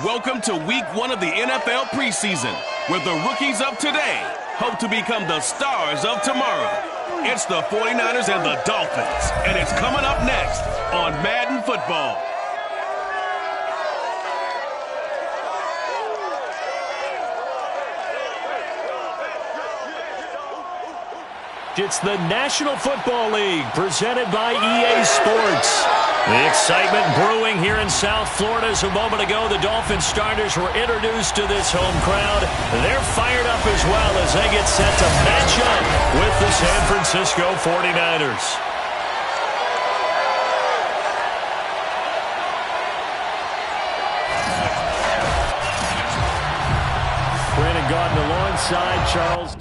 Welcome to week 1 of the NFL preseason, where the rookies of today hope to become the stars of tomorrow. It's the 49ers and the Dolphins, and it's coming up next on Madden Football. It's the National Football League presented by EA Sports. The excitement brewing here in South Florida as a moment ago the Dolphins starters were introduced to this home crowd. They're fired up as well as they get set to match up with the San Francisco 49ers. Brandon Gaudin alongside Charles.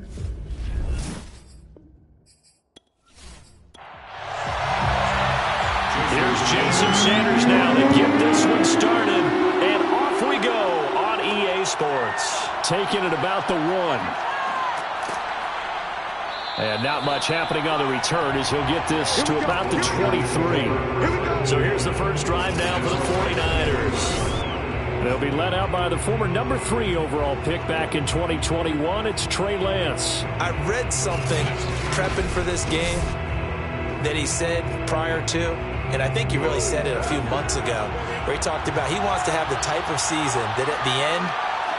Here's Jason Sanders now to get this one started, and off we go on EA Sports. Taking it about the 1. And not much happening on the return as he'll get this to about the 23. So here's the first drive now for the 49ers. They'll be led out by the former number 3 overall pick back in 2021. It's Trey Lance. I read something prepping for this game that he said prior to, and I think he really said it a few months ago, where he talked about he wants to have the type of season that at the end,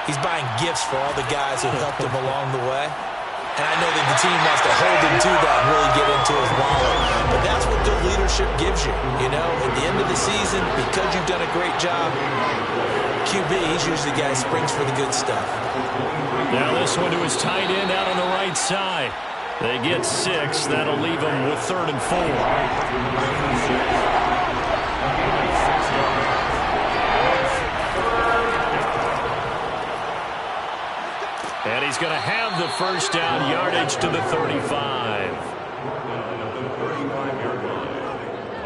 he's buying gifts for all the guys who helped him along the way. And I know that the team wants to hold him to that and really get into his wallet. But that's what good leadership gives you. You know, at the end of the season, because you've done a great job, QB, he's usually the guy who springs for the good stuff. Now this one to his tight end out on the right side. They get 6. That'll leave them with 3rd and 4. And he's going to have the first down, yardage to the 35.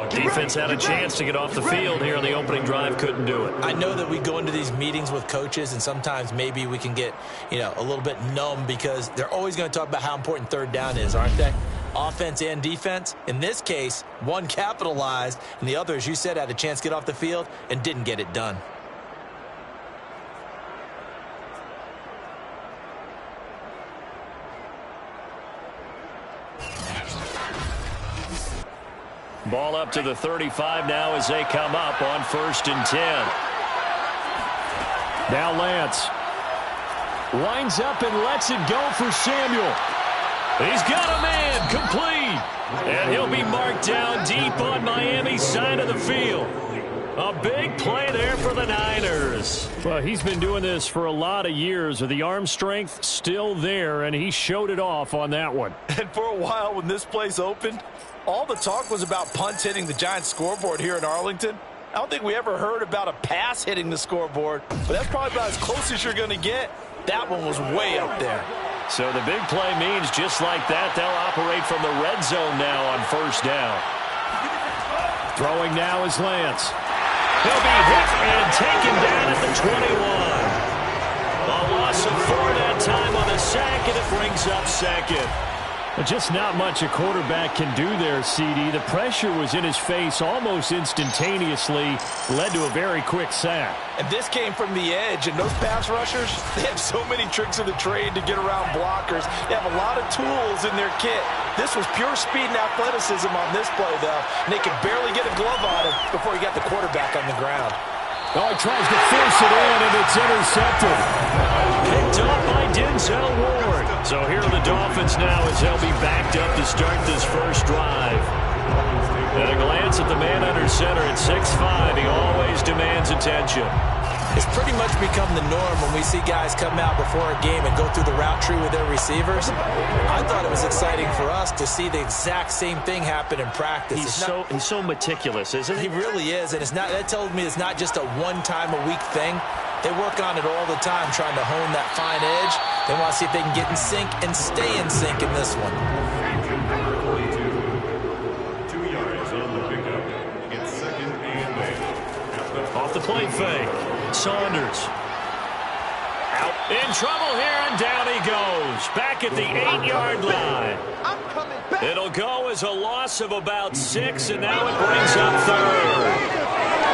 Defense had a chance to get off the field here on the opening drive, couldn't do it. I know that we go into these meetings with coaches, and sometimes maybe we can get, a little bit numb because they're always going to talk about how important 3rd down is, aren't they? Offense and defense. In this case, one capitalized, and the other, as you said, had a chance to get off the field and didn't get it done. Ball up to the 35 now as they come up on 1st and 10. Now Lance lines up and lets it go for Samuel. He's got a man, complete. And he'll be marked down deep on Miami's side of the field. A big play there for the Niners. Well, he's been doing this for a lot of years. The arm strength still there, and he showed it off on that one. And for a while when this place opened, all the talk was about punts hitting the Giants scoreboard here in Arlington. I don't think we ever heard about a pass hitting the scoreboard, but that's probably about as close as you're going to get. That one was way up there. So the big play means just like that, they'll operate from the red zone now on 1st down. Throwing now is Lance. He'll be hit and taken down at the 21. A loss of 4 that time on the sack, and it brings up 2nd. Just not much a quarterback can do there, CD. The pressure was in his face almost instantaneously, led to a very quick sack. And this came from the edge, and those pass rushers, they have so many tricks of the trade to get around blockers. They have a lot of tools in their kit. This was pure speed and athleticism on this play, though, and they could barely get a glove on him before he got the quarterback on the ground. Oh, he tries to force it in, and it's intercepted. Picked off by Denzel Ward. So here are the Dolphins now as they'll be backed up to start this first drive. And a glance at the man under center at 6'5". He always demands attention. It's pretty much become the norm when we see guys come out before a game and go through the route tree with their receivers. I thought it was exciting for us to see the exact same thing happen in practice. He's so meticulous, isn't he? He really is, and that tells me it's not just a one-time-a-week thing. They work on it all the time, trying to hone that fine edge. They want to see if they can get in sync and stay in sync in this one. 2 yards on the pickup. It's 2nd and 8. Off the play fake. Saunders. Out in trouble here, and down he goes. Back at the 8-yard line. It'll go as a loss of about 6, and now it brings up 3rd.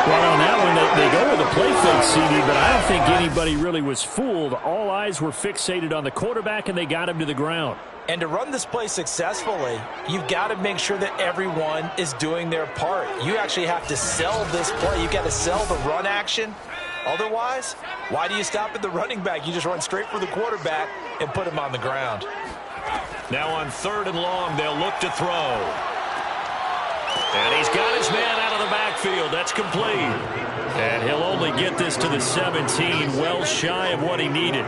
Well, on that one, they go with a play fake, CD, but I don't think anybody really was fooled. All eyes were fixated on the quarterback, and they got him to the ground. And to run this play successfully, you've got to make sure that everyone is doing their part. You actually have to sell this play. You've got to sell the run action. Otherwise, why do you stop at the running back? You just run straight for the quarterback and put him on the ground. Now on 3rd and long, they'll look to throw. And he's got his man out of the backfield. That's complete. And he'll only get this to the 17, well shy of what he needed.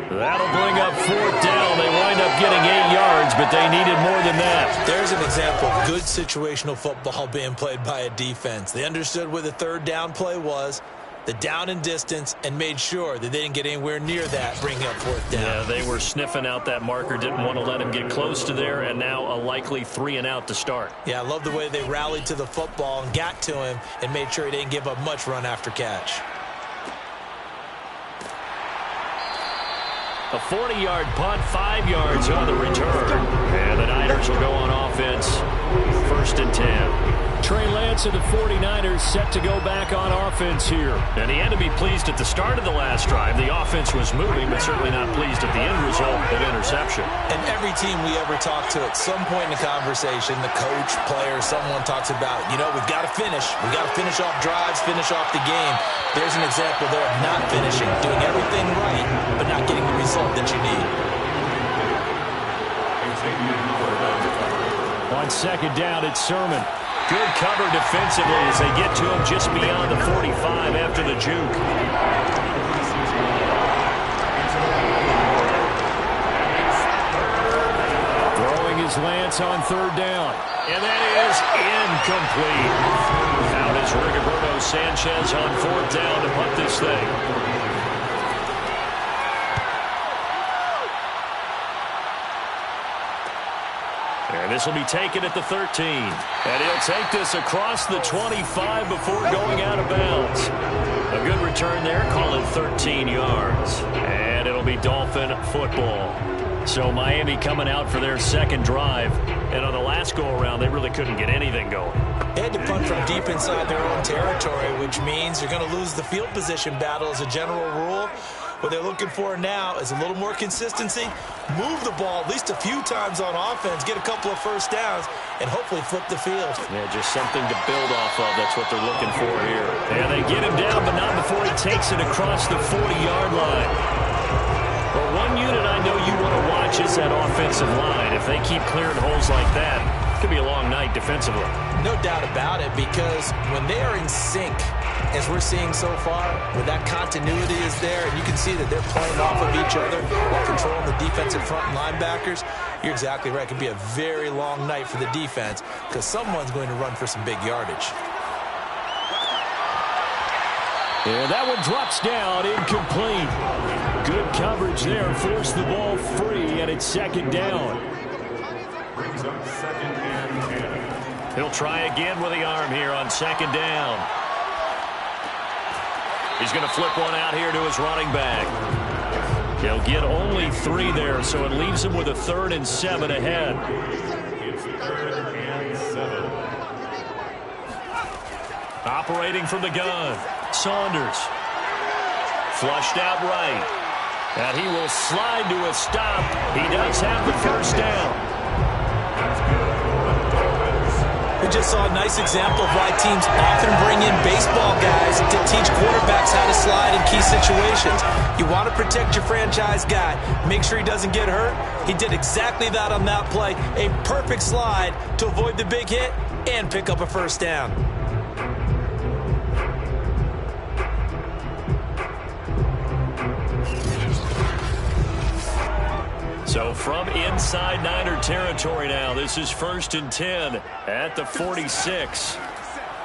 That'll bring up 4th down. They wind up getting 8 yards, but they needed more than that. There's an example of good situational football being played by a defense. They understood where the 3rd down play was, the down and distance, and made sure that they didn't get anywhere near that, bringing up 4th down. Yeah, they were sniffing out that marker, didn't want to let him get close to there, and now a likely 3 and out to start. Yeah, I love the way they rallied to the football and got to him and made sure he didn't give up much run after catch. A 40-yard punt, 5 yards on the return. And the Niners will go on offense, 1st and 10. Trey Lance and the 49ers set to go back on offense here. And he had to be pleased at the start of the last drive. The offense was moving, but certainly not pleased at the end result of interception. And every team we ever talk to at some point in the conversation, the coach, player, someone talks about, you know, we've got to finish. We've got to finish off drives, finish off the game. There's an example there of not finishing, doing everything right, but not getting the result that you need. On 2nd down, it's Sermon. Good cover defensively as they get to him just beyond the 45 after the juke. Throwing is Lance on 3rd down. And that is incomplete. Out is Rigoberto Sanchez on 4th down to punt this thing. And this will be taken at the 13. And he'll take this across the 25 before going out of bounds. A good return there. Call it 13 yards. And it'll be Dolphin football. So Miami coming out for their 2nd drive. And on the last go-around, they really couldn't get anything going. They had to punt from deep inside their own territory, which means you're going to lose the field position battle as a general rule. What they're looking for now is a little more consistency, move the ball at least a few times on offense, get a couple of 1st downs, and hopefully flip the field. Yeah, just something to build off of. That's what they're looking for here. And they get him down, but not before he takes it across the 40-yard line. Well, one unit I know you want to watch is that offensive line. If they keep clearing holes like that, it could be a long night defensively. No doubt about it, because when they are in sync, as we're seeing so far, where that continuity is there, and you can see that they're playing off of each other while controlling the defensive front and linebackers, you're exactly right. It could be a very long night for the defense because someone's going to run for some big yardage. And that one drops down, incomplete. Good coverage there, forced the ball free, and it's 2nd down. Brings up 2nd and 10. He'll try again with the arm here on 2nd down. He's going to flip one out here to his running back. He'll get only 3 there, so it leaves him with a 3rd and 7 ahead. It's 3rd and 7. Operating from the gun, Saunders. Flushed out right. And he will slide to a stop. He does have the 1st down. We just saw a nice example of why teams often bring in baseball guys to teach quarterbacks how to slide in key situations. You want to protect your franchise guy. Make sure he doesn't get hurt. He did exactly that on that play. A perfect slide to avoid the big hit and pick up a 1st down. So from inside Niner territory now, this is 1st and 10 at the 46.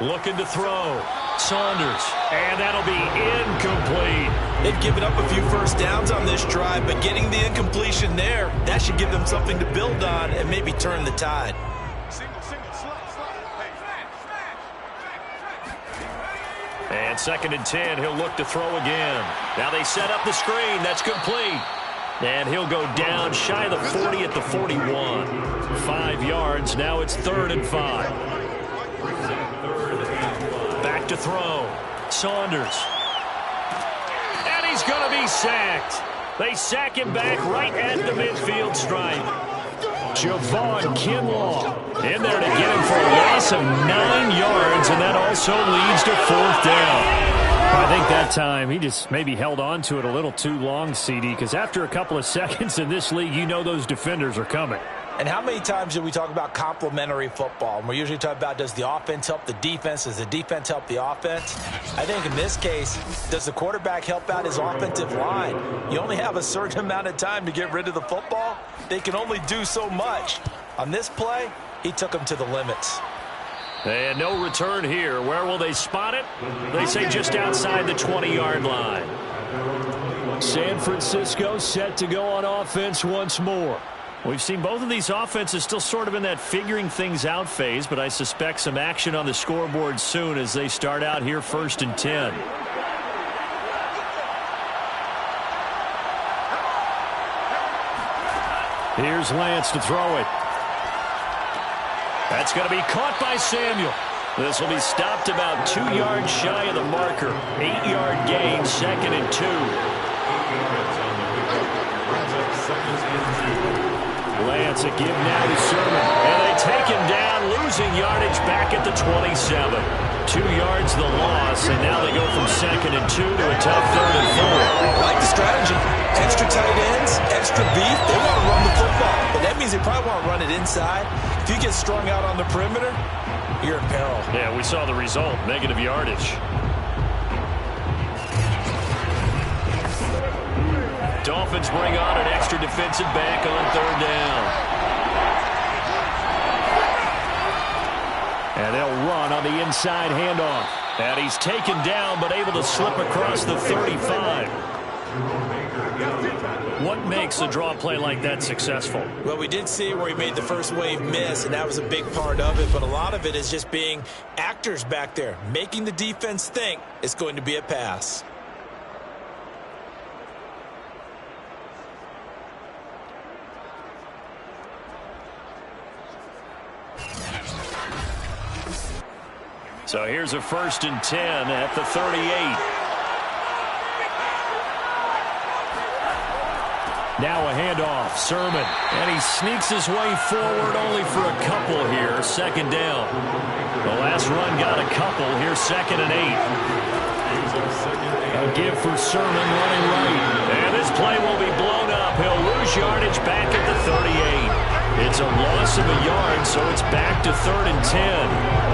Looking to throw. Saunders. And that'll be incomplete. They've given up a few 1st downs on this drive, but getting the incompletion there, that should give them something to build on and maybe turn the tide. And 2nd and 10, he'll look to throw again. Now they set up the screen. That's complete. And he'll go down shy of the 40 at the 41. 5 yards. Now it's 3rd and 5. to throw. Saunders. And he's going to be sacked. They sack him back right at the midfield stripe. Javon Kinlaw in there to get him for a loss of 9 yards, and that also leads to 4th down. I think that time he just maybe held on to it a little too long, CD, because after a couple of seconds in this league, you know those defenders are coming. And how many times do we talk about complementary football? And we're usually talking about, does the offense help the defense? Does the defense help the offense? I think in this case, does the quarterback help out his offensive line? You only have a certain amount of time to get rid of the football. They can only do so much. On this play, he took them to the limits. And no return here. Where will they spot it? They say just outside the 20-yard line. San Francisco set to go on offense once more. We've seen both of these offenses still sort of in that figuring things out phase, but I suspect some action on the scoreboard soon as they start out here 1st and 10. Here's Lance to throw it. That's going to be caught by Samuel. This will be stopped about 2 yards shy of the marker. 8-yard gain, 2nd and 2. Lance a give now to Sermon. And they take him down, losing yardage back at the 27. 2 yards the loss, and now they go from 2nd and 2 to a tough 3rd and 4. I like the strategy. Extra tight ends, extra beef. They want to run the football, but that means they probably want to run it inside. If you get strung out on the perimeter, you're in peril. Yeah, we saw the result, negative yardage. Dolphins bring on an extra defensive back on 3rd down. And they'll run on the inside handoff. And he's taken down but able to slip across the 35. What makes a draw play like that successful? Well, we did see where he made the first wave miss, and that was a big part of it. But a lot of it is just being actors back there, making the defense think it's going to be a pass. So here's a 1st and 10 at the 38. Now a handoff, Sermon, and he sneaks his way forward only for a couple here, 2nd down. The last run got a couple, here's 2nd and 8. A give for Sermon running right, and this play will be blown up. He'll lose yardage back at the 38. It's a loss of a yard, so it's back to 3rd and 10.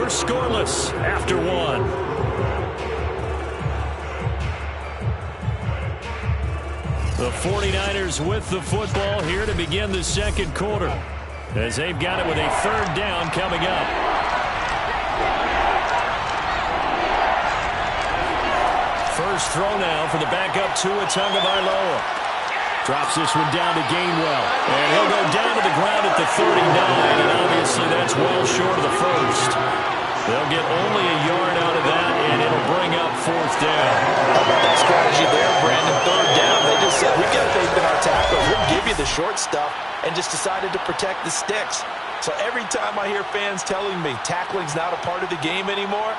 Scoreless after 1. The 49ers with the football here to begin the 2nd quarter, as they've got it with a 3rd down coming up. First throw now for the backup Tua Tagovailoa. Drops this one down to Gainwell. And he'll go down to the ground at the 39, and obviously that's well short of the first. They'll get only a yard out of that, and it'll bring up 4th down. How about that strategy there, Brandon? 3rd down. They just said, we got faith in our tackles. We'll give you the short stuff, and just decided to protect the sticks. So every time I hear fans telling me tackling's not a part of the game anymore,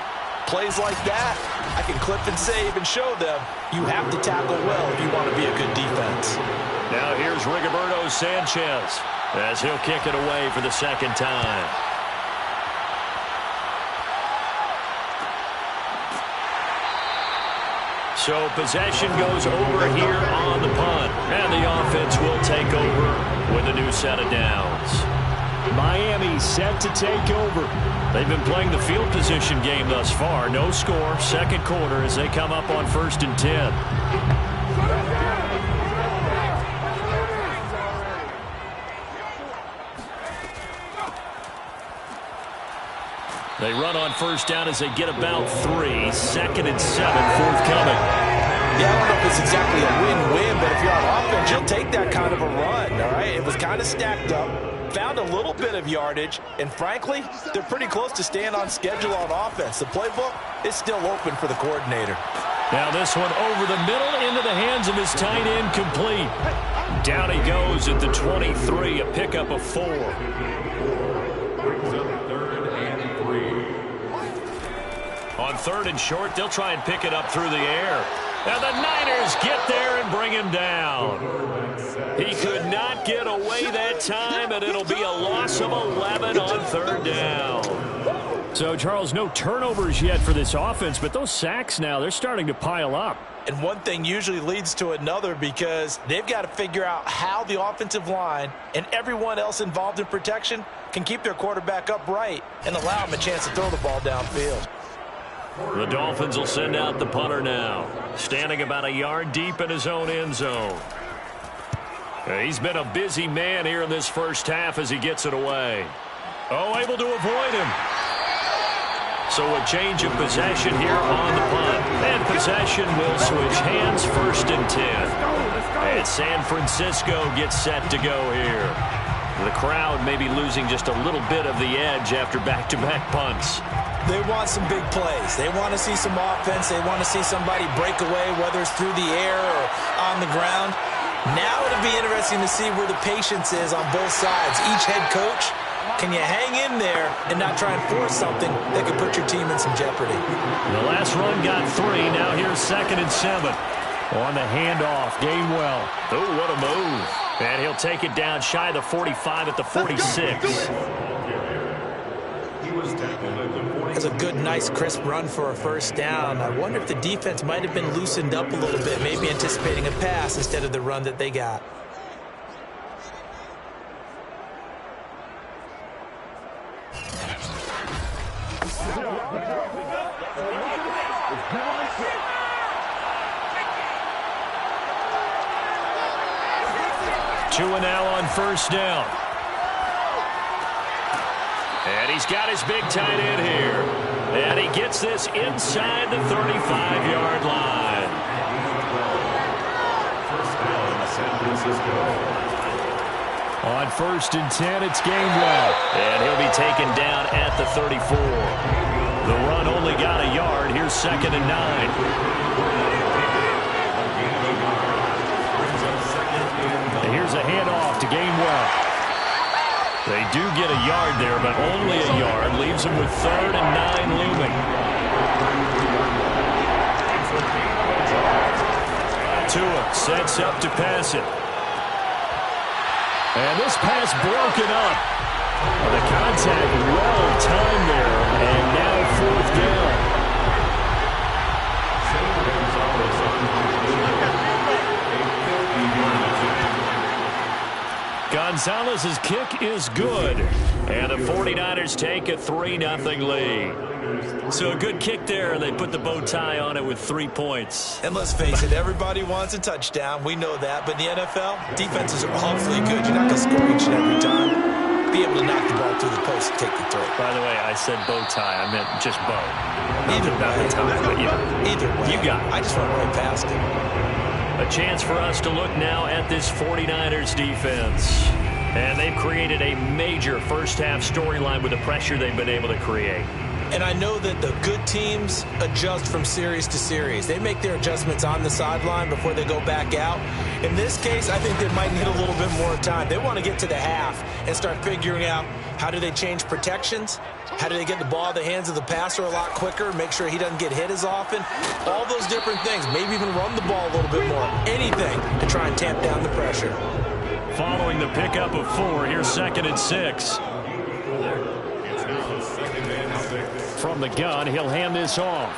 plays like that, I can clip and save and show them you have to tackle well if you want to be a good defense. Now here's Rigoberto Sanchez as he'll kick it away for the 2nd time. So possession goes over here on the punt, and the offense will take over with a new set of downs. Miami set to take over. They've been playing the field position game thus far. No score, 2nd quarter as they come up on 1st and 10. They run on 1st down as they get about 3. 2nd and 7 forthcoming. Yeah, I don't know if it's exactly a win-win, but if you're on offense, you'll take that kind of a run, all right? It was kind of stacked up, found a little bit of yardage, and frankly, they're pretty close to staying on schedule on offense. The playbook is still open for the coordinator. Now this one over the middle into the hands of his tight end, complete. Down he goes at the 23, a pickup of 4. Brings up 3rd and 3. On 3rd and short, they'll try and pick it up through the air. And the Niners get there and bring him down. He could not get away that time, and it'll be a loss of 11 on 3rd down. So, Charles, no turnovers yet for this offense, but those sacks now, they're starting to pile up. And one thing usually leads to another because they've got to figure out how the offensive line and everyone else involved in protection can keep their quarterback upright and allow him a chance to throw the ball downfield. The Dolphins will send out the punter now, standing about a yard deep in his own end zone. He's been a busy man here in this first half as he gets it away. Oh, able to avoid him. So a change of possession here on the punt. And possession will switch hands, 1st and 10. And San Francisco gets set to go here. The crowd may be losing just a little bit of the edge after back-to-back punts. They want some big plays. They want to see some offense. They want to see somebody break away, whether it's through the air or on the ground. Now it'll be interesting to see where the patience is on both sides. Each head coach, can you hang in there and not try and force something that could put your team in some jeopardy? The last run got 3. Now here's 2nd and 7. On the handoff, Gainwell. Oh, what a move. And he'll take it down shy of the 45 at the 46. He was tackled at the 40. That's a good, nice, crisp run for a 1st down. I wonder if the defense might have been loosened up a little bit, maybe anticipating a pass instead of the run that they got. Tua now on 1st down. And he's got his big tight end here. And he gets this inside the 35-yard line. 1st down, San Francisco. On 1st and 10, it's Gainwell. And he'll be taken down at the 34. The run only got a yard. Here's 2nd and 9. And here's a handoff to Gainwell. They do get a yard there, but only a yard. Leaves them with 3rd and 9 looming. Tua sets up to pass it. And this pass broken up. The contact well timed there, and now 4th down. Gonzalez's kick is good, and the 49ers take a 3-0 lead. So a good kick there, and they put the bow tie on it with 3 points. And let's face it, everybody wants a touchdown. We know that. But in the NFL, defenses are awfully good. You're not going to score each and every time. Be able to knock the ball through the post and take the throw. By the way, I said bow tie. I meant just bow. Either Not way. the tie, but yeah. Either way. You got it. I just went right past it. A chance for us to look now at this 49ers defense. And they've created a major first-half storyline with the pressure they've been able to create. And I know that the good teams adjust from series to series. They make their adjustments on the sideline before they go back out. In this case, I think they might need a little bit more time. They want to get to the half and start figuring out how do they change protections, how do they get the ball in the hands of the passer a lot quicker, make sure he doesn't get hit as often, all those different things. Maybe even run the ball a little bit more. Anything to try and tamp down the pressure. Following the pickup of 4, here's 2nd and 6. From the gun, he'll hand this off.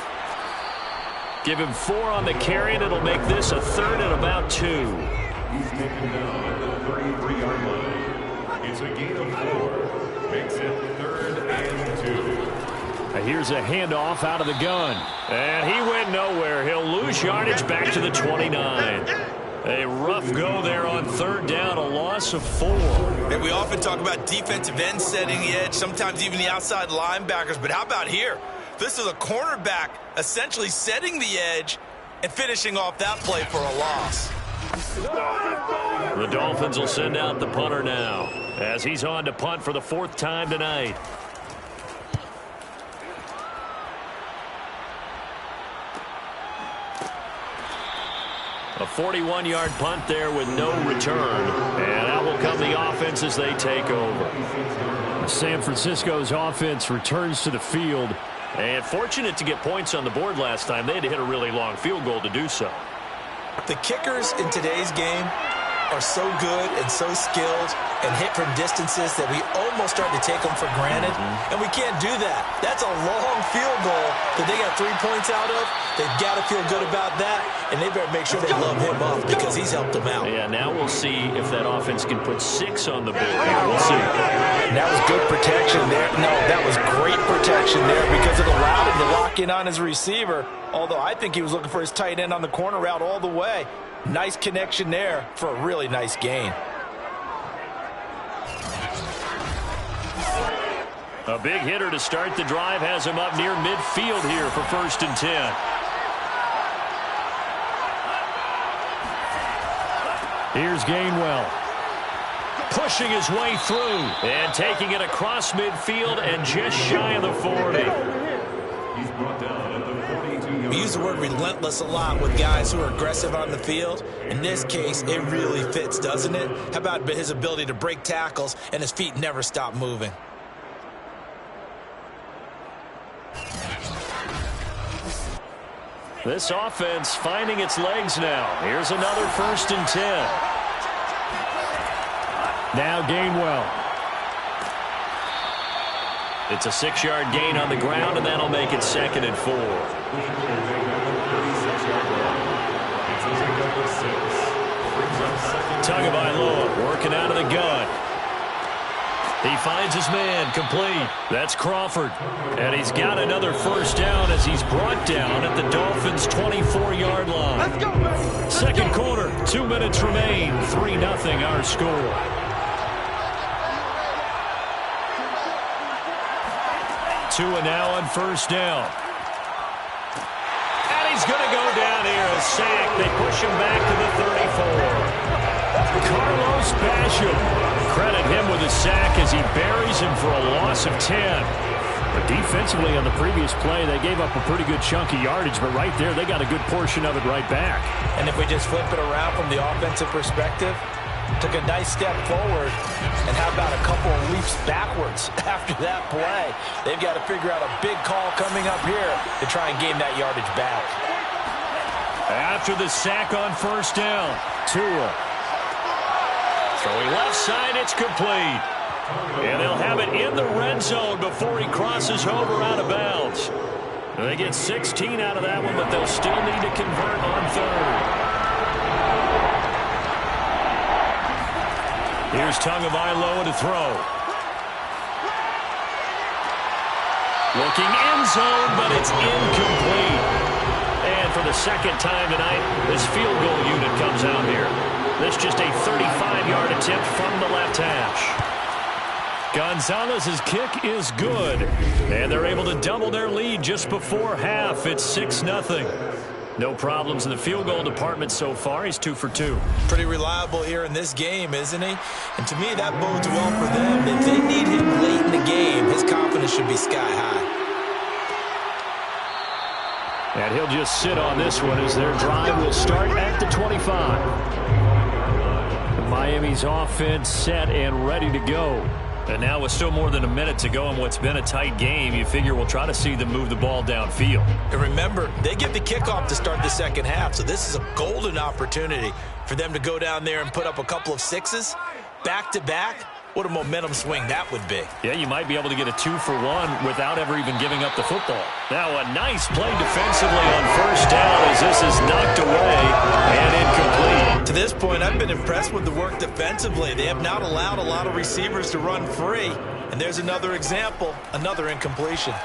Give him 4 on the carry, and it'll make this a 3rd and about 2. He's taken down at the 33-yard line. It's a gain of 4. Makes it 3rd and 2. Here's a handoff out of the gun. And he went nowhere. He'll lose yardage back to the 29. A rough go there on 3rd down, a loss of 4. And we often talk about defensive ends setting the edge, sometimes even the outside linebackers. But how about here? This is a cornerback essentially setting the edge and finishing off that play for a loss. The Dolphins will send out the punter now as he's on to punt for the 4th time tonight. A 41-yard punt there with no return. And out will come the offense as they take over. San Francisco's offense returns to the field. And fortunate to get points on the board last time. They had to hit a really long field goal to do so. The kickers in today's game are so good and so skilled and hit from distances that we almost start to take them for granted. And we can't do that. That's a long field goal that they got 3 points out of. They've got to feel good about that, and they better make sure they love him up because he's helped them out. Yeah, now we'll see if that offense can put 6 on the board. We'll see. And that was good protection there. No, that was great protection there because it allowed him to lock in on his receiver, although I think he was looking for his tight end on the corner route all the way. Nice connection there for a really nice gain. A big hitter to start the drive has him up near midfield here for 1st and 10. Here's Gainwell. Pushing his way through and taking it across midfield and just shy of the 40. He's brought down at the 42. We use the word relentless a lot with guys who are aggressive on the field. In this case, it really fits, doesn't it? How about his ability to break tackles and his feet never stop moving? This offense finding its legs now. Here's another 1st and 10. Now Gainwell. It's a 6-yard gain on the ground, and that'll make it 2nd and 4. Tagovailoa working out of the gun. He finds his man, complete. That's Crawford. And he's got another 1st down as he's brought down at the Dolphins' 24-yard line. Let's go, man. Second quarter, 2 minutes remain. 3-0 our score. Tua now on 1st down. And he's going to go down here, a sack. They push him back to the 34. Carlos Basham. Credit him with a sack as he buries him for a loss of 10. But defensively on the previous play, they gave up a pretty good chunk of yardage, but right there, they got a good portion of it right back. And if we just flip it around from the offensive perspective, took a nice step forward, and how about a couple of leaps backwards after that play? They've got to figure out a big call coming up here to try and gain that yardage back. After the sack on 1st down, Tua. Throwing left side, it's complete. And they'll have it in the red zone before he crosses over out of bounds. They get 16 out of that one, but they'll still need to convert on 3rd. Here's Tagovailoa to throw. Looking end zone, but it's incomplete. And for the 2nd time tonight, this field goal unit comes out here. This just a 35-yard attempt from the left hash. Gonzalez's kick is good. And they're able to double their lead just before half. It's 6-0. No problems in the field goal department so far. He's 2 for 2. Pretty reliable here in this game, isn't he? And to me, that bodes well for them. If they need him late in the game, his confidence should be sky high. And he'll just sit on this one as their drive will start at the 25. Miami's offense set and ready to go. And now with still more than a minute to go in what's been a tight game, you figure we'll try to see them move the ball downfield. And remember, they get the kickoff to start the 2nd half, so this is a golden opportunity for them to go down there and put up a couple of 6s back-to-back. What a momentum swing that would be. Yeah, you might be able to get a 2-for-1 without ever even giving up the football. Now a nice play defensively on 1st down as this is knocked away and incomplete. To this point, I've been impressed with the work defensively. They have not allowed a lot of receivers to run free. And there's another example, another incompletion.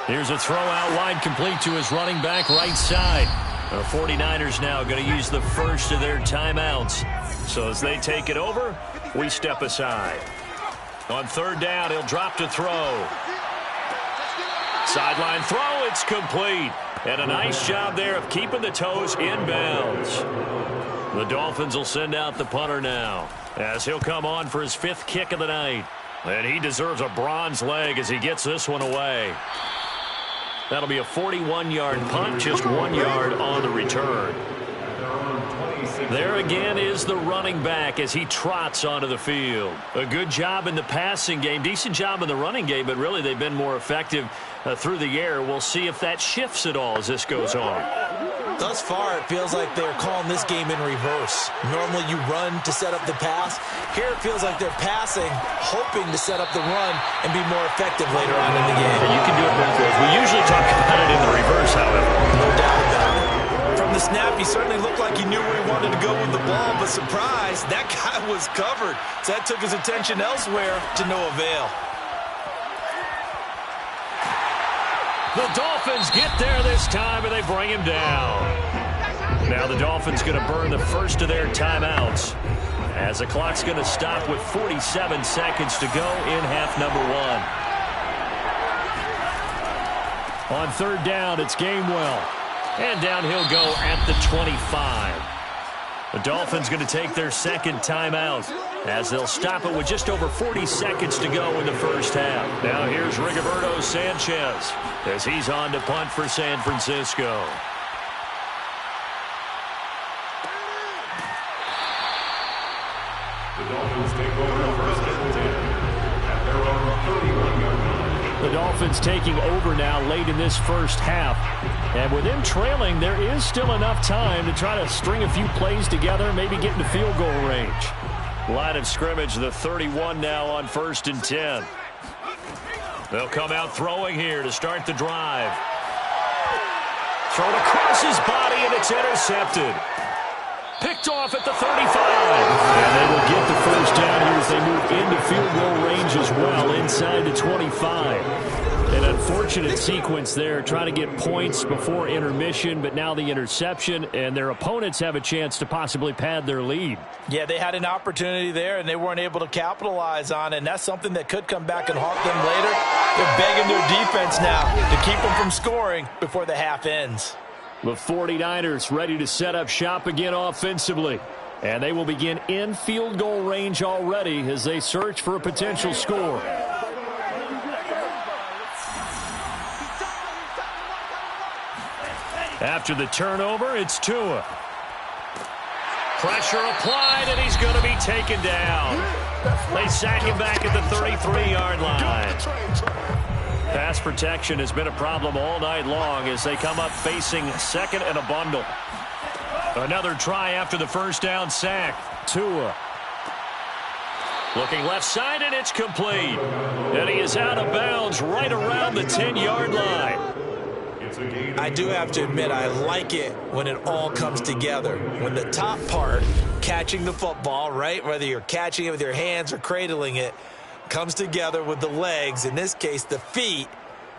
Here's a throw out wide complete to his running back right side. The 49ers now going to use the first of their timeouts. So as they take it over, we step aside. On 3rd down, he'll drop to throw. Sideline throw, it's complete. And a nice job there of keeping the toes in bounds. The Dolphins will send out the punter now, as he'll come on for his 5th kick of the night. And he deserves a bronze leg as he gets this one away. That'll be a 41-yard punt, just 1 yard on the return. There again is the running back as he trots onto the field. A good job in the passing game, decent job in the running game, but really they've been more effective through the air. We'll see if that shifts at all as this goes on. Thus far, it feels like they're calling this game in reverse. Normally you run to set up the pass. Here it feels like they're passing, hoping to set up the run and be more effective later on in the game. You can do it both ways. We usually talk about it in the reverse, however. No doubt about it. From the snap, he certainly looked like he knew where he wanted to go with the ball, but surprise, that guy was covered. So that took his attention elsewhere to no avail. The Dolphins get there this time, and they bring him down. Now the Dolphins going to burn the first of their timeouts, as the clock's going to stop with 47 seconds to go in half number 1. On 3rd down, it's Gainwell. And down he'll go at the 25. The Dolphins going to take their 2nd timeout, as they'll stop it with just over 40 seconds to go in the first half. Now here's Rigoberto Sanchez as he's on to punt for San Francisco. The Dolphins take over first and 10 at their own 31-yard line. The Dolphins taking over now late in this first half. And with them trailing, there is still enough time to try to string a few plays together, maybe get into field goal range. Line of scrimmage, the 31 now on 1st and 10. They'll come out throwing here to start the drive. Thrown across his body, and it's intercepted. Picked off at the 35. And they will get the first down here as they move into field goal range as well, inside the 25. An unfortunate sequence there, trying to get points before intermission, but now the interception, and their opponents have a chance to possibly pad their lead. Yeah, they had an opportunity there, and they weren't able to capitalize on it, and that's something that could come back and haunt them later. They're begging their defense now to keep them from scoring before the half ends. The 49ers ready to set up shop again offensively, and they will begin in field goal range already as they search for a potential score. After the turnover, it's Tua. Pressure applied, and he's going to be taken down. They sack him back at the 33-yard line. Pass protection has been a problem all night long as they come up facing 2nd and a bundle. Another try after the first down sack. Tua. Looking left side, and it's complete. And he is out of bounds right around the 10-yard line. I do have to admit, I like it when it all comes together. When the top part, catching the football, right, whether you're catching it with your hands or cradling it, comes together with the legs, in this case the feet,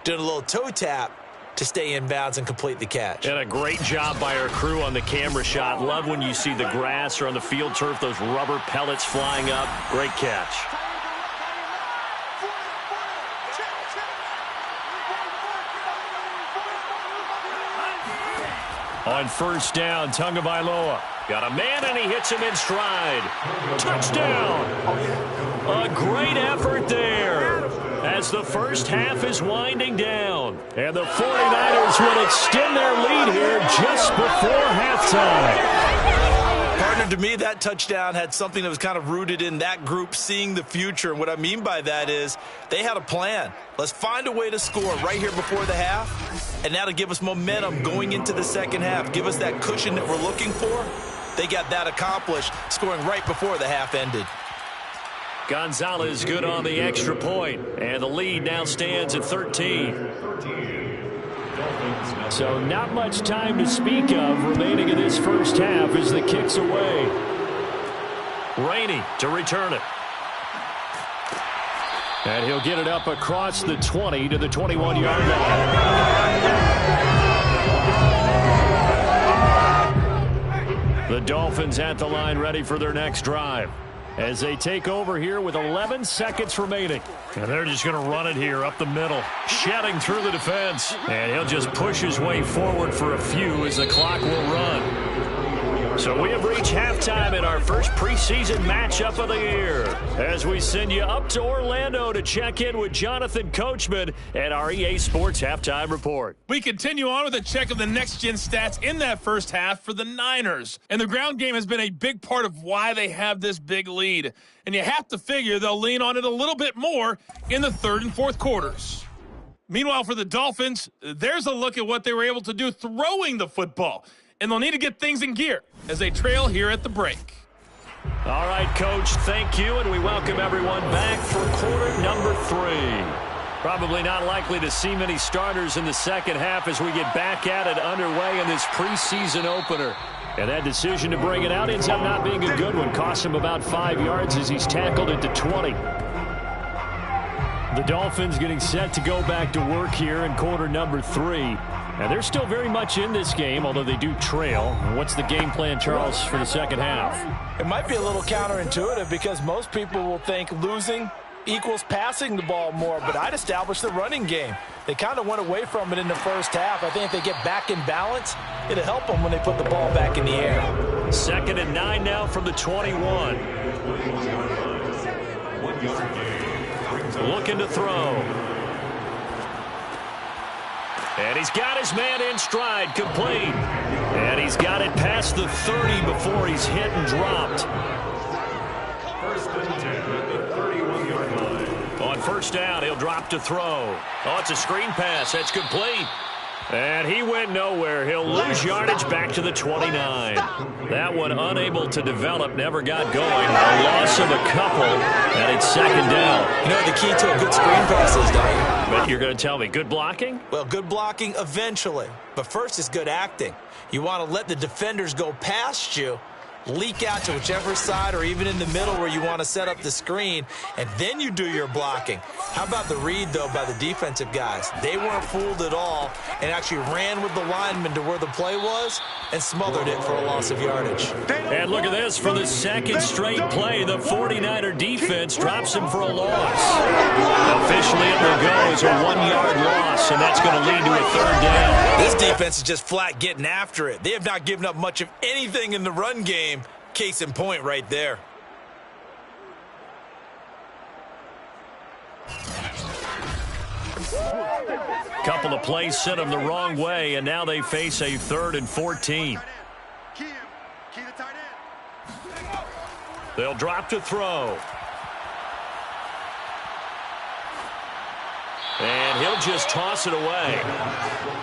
doing a little toe tap to stay in bounds and complete the catch. And a great job by our crew on the camera shot. Love when you see the grass or on the field turf, those rubber pellets flying up. Great catch. On first down, Tagovailoa got a man, and he hits him in stride. Touchdown! A great effort there as the first half is winding down. And the 49ers will extend their lead here just before halftime. Partner, to me, that touchdown had something that was kind of rooted in that group seeing the future. And what I mean by that is they had a plan. Let's find a way to score right here before the half, and that'll give us momentum going into the second half. Give us that cushion that we're looking for. They got that accomplished, scoring right before the half ended. Gonzalez good on the extra point, and the lead now stands at 13. So not much time to speak of remaining in this first half as the kick's away. Rainey to return it. And he'll get it up across the 20 to the 21-yard line. The Dolphins at the line ready for their next drive. as they take over here with 11 seconds remaining. And they're just going to run it here up the middle, shedding through the defense. And he'll just push his way forward for a few as the clock will run. So we have reached halftime in our first preseason matchup of the year as we send you up to Orlando to check in with Jonathan Coachman at our EA Sports Halftime Report. We continue on with a check of the next-gen stats in that first half for the Niners. And the ground game has been a big part of why they have this big lead. And you have to figure they'll lean on it a little bit more in the third and fourth quarters. Meanwhile, for the Dolphins, there's a look at what they were able to do throwing the football. And they'll need to get things in gear as they trail here at the break. All right, Coach, thank you, and we welcome everyone back for quarter number 3. Probably not likely to see many starters in the second half as we get back at it underway in this preseason opener. And that decision to bring it out ends up not being a good one. Costs him about 5 yards as he's tackled it to 20. The Dolphins getting set to go back to work here in quarter number 3. And they're still very much in this game, although they do trail. What's the game plan, Charles, for the second half? It might be a little counterintuitive because most people will think losing equals passing the ball more, but I'd establish the running game. They kind of went away from it in the first half. I think if they get back in balance, it'll help them when they put the ball back in the air. 2nd and 9 now from the 21. Looking to throw. And he's got his man in stride, complete. And he's got it past the 30 before he's hit and dropped. 1st and 10 at the 31-yard line. On first down, he'll drop to throw. Oh, it's a screen pass. That's complete. And he went nowhere. He'll lose yardage back to the 29. That one unable to develop, never got going. A loss of a couple, and it's 2nd down. You know what the key to a good screen pass is, don't you? But you're going to tell me, good blocking? Well, good blocking eventually. But first is good acting. You want to let the defenders go past you, leak out to whichever side or even in the middle where you want to set up the screen, and then you do your blocking. How about the read, though, by the defensive guys? They weren't fooled at all and actually ran with the lineman to where the play was and smothered it for a loss of yardage. And look at this. For the 2nd straight play, the 49er defense drops him for a loss. Officially, it will go as a 1-yard loss, and that's going to lead to a 3rd down. This defense is just flat getting after it. They have not given up much of anything in the run game. Case in point right there. Couple of plays sent them the wrong way, and now they face a 3rd and 14. They'll drop to throw. And he'll just toss it away.